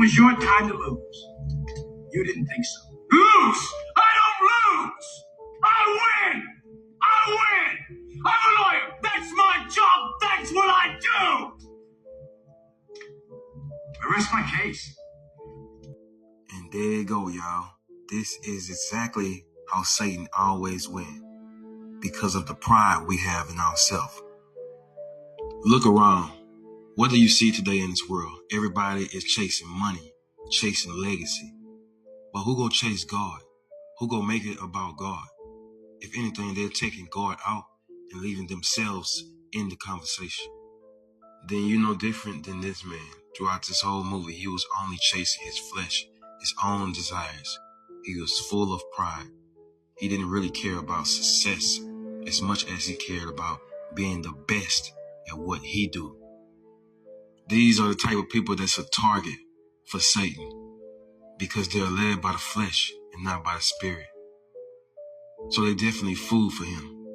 was your time to lose. You didn't think so. Lose! I don't lose! I win! I win! I'm a lawyer! That's my job! That's what I do! I rest my case. And there you go, y'all. This is exactly how Satan always wins. Because of the pride we have in ourselves. Look around. What do you see today in this world? Everybody is chasing money, chasing legacy. But who gonna chase God? Who gonna make it about God? If anything, they're taking God out and leaving themselves in the conversation. Then you're no different than this man. Throughout this whole movie, he was only chasing his flesh, his own desires. He was full of pride. He didn't really care about success as much as he cared about being the best at what he do. These are the type of people that's a target for Satan because they're led by the flesh and not by the spirit. So they definitely food for him.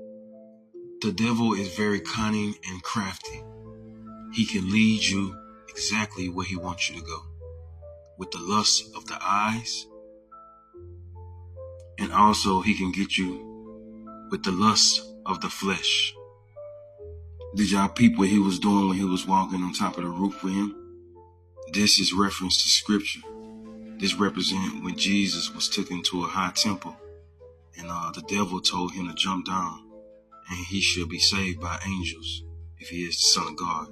The devil is very cunning and crafty. He can lead you exactly where he wants you to go. With the lust of the eyes, and also he can get you with the lust of the flesh. Did y'all peep what he was doing when he was walking on top of the roof with him? This is reference to scripture. This represents when Jesus was taken to a high temple and the devil told him to jump down and he should be saved by angels if he is the Son of God.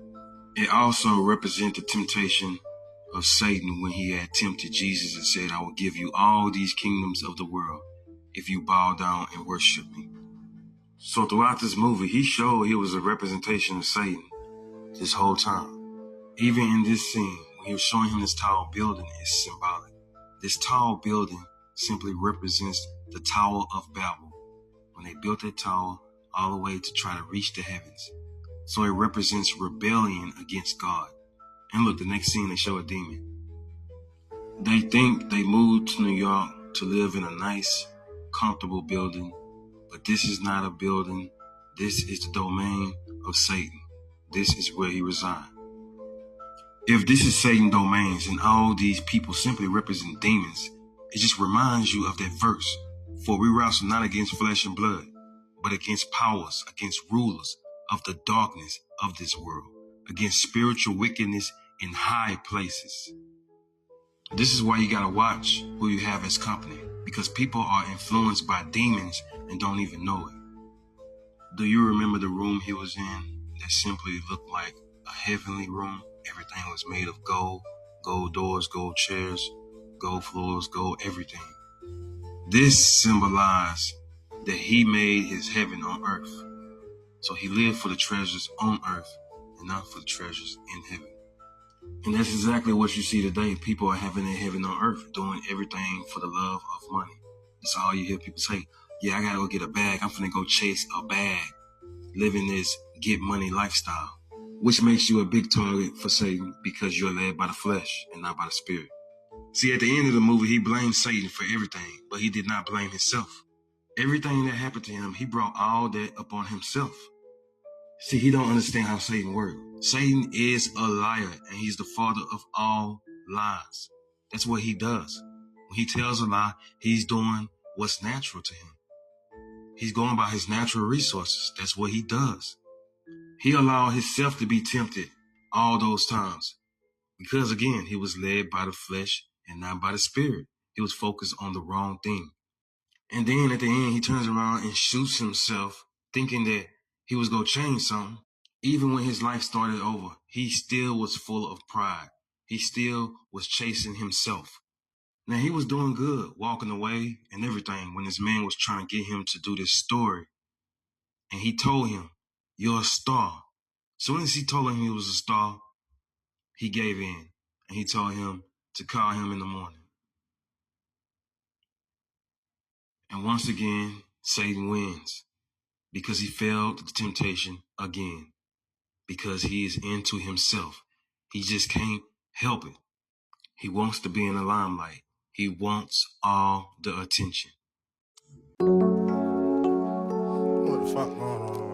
It also represents the temptation of Satan when he had tempted Jesus and said, I will give you all these kingdoms of the world if you bow down and worship me. So throughout this movie, he showed he was a representation of Satan this whole time. Even in this scene, when he was showing him this tall building, is symbolic. This tall building simply represents the Tower of Babel, when they built that tower all the way to try to reach the heavens. So it represents rebellion against God. And look, the next scene, they show a demon. They think they moved to New York to live in a nice, comfortable building, but this is not a building. This is the domain of Satan. This is where he resides. If this is Satan's domains and all these people simply represent demons, it just reminds you of that verse. For we wrestle not against flesh and blood, but against powers, against rulers of the darkness of this world, against spiritual wickedness in high places. This is why you gotta watch who you have as company, because people are influenced by demons and don't even know it. Do you remember the room he was in that simply looked like a heavenly room? Everything was made of gold, gold doors, gold chairs, gold floors, gold everything. This symbolized that he made his heaven on earth. So he lived for the treasures on earth and not for the treasures in heaven. And that's exactly what you see today. People are having their heaven on earth, doing everything for the love of money. That's all you hear people say. Yeah, I gotta go get a bag. I'm finna go chase a bag. Living this get money lifestyle, which makes you a big target for Satan because you're led by the flesh and not by the spirit. See, at the end of the movie, he blamed Satan for everything, but he did not blame himself. Everything that happened to him, he brought all that upon himself. See, he don't understand how Satan works. Satan is a liar, and he's the father of all lies. That's what he does. When he tells a lie, he's doing what's natural to him. He's going by his natural resources. That's what he does. He allowed himself to be tempted all those times because, again, he was led by the flesh and not by the spirit. He was focused on the wrong thing. And then at the end, he turns around and shoots himself thinking that he was going to change something. Even when his life started over, he still was full of pride. He still was chasing himself. Now, he was doing good, walking away and everything when this man was trying to get him to do this story. And he told him, you're a star. As soon as he told him he was a star, he gave in. And he told him to call him in the morning. And once again, Satan wins because he failed the temptation again. Because he is into himself. He just can't help it. He wants to be in the limelight. He wants all the attention. What the fuck going on?